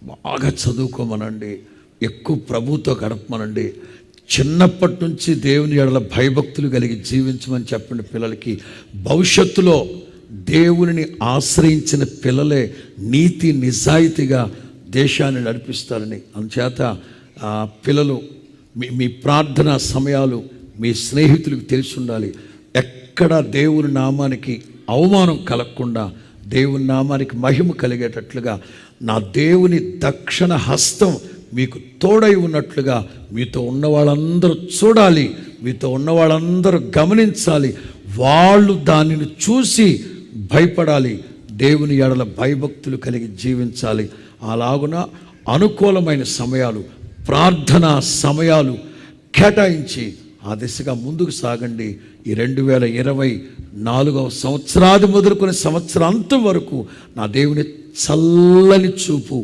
బాగా చదువుకోమనండి, ఎక్కువ ప్రభుతో గడపమనండి, చిన్నప్పటి నుంచి దేవుని ఎడల భయభక్తులు కలిగి జీవించమని చెప్పండి పిల్లలకి. భవిష్యత్తులో దేవునిని ఆశ్రయించిన పిల్లలే నీతి నిజాయితీగా దేశాన్ని నడిపిస్తారని. అందుచేత పిల్లలు మీ ప్రార్థనా సమయాలు మీ స్నేహితులకు తెలిసి ఉండాలి. ఎక్కడ దేవుని నామానికి అవమానం కలగకుండా, దేవుని నామానికి మహిమ కలిగేటట్లుగా నా దేవుని దక్షిణ హస్తం మీకు తోడై ఉన్నట్లుగా మీతో ఉన్న వాళ్ళందరూ చూడాలి, మీతో ఉన్న వాళ్ళందరూ గమనించాలి, వాళ్ళు దానిని చూసి భయపడాలి, దేవుని ఎడల భయభక్తులు కలిగి జీవించాలి. అలాగున అనుకూలమైన సమయాలు, ప్రార్థనా సమయాలు కేటాయించి ఆ దిశగా ముందుకు సాగండి. ఈ 2024వ సంవత్సరాది మొదలుకొని సంవత్సరాంతం వరకు నా దేవుని చల్లని చూపు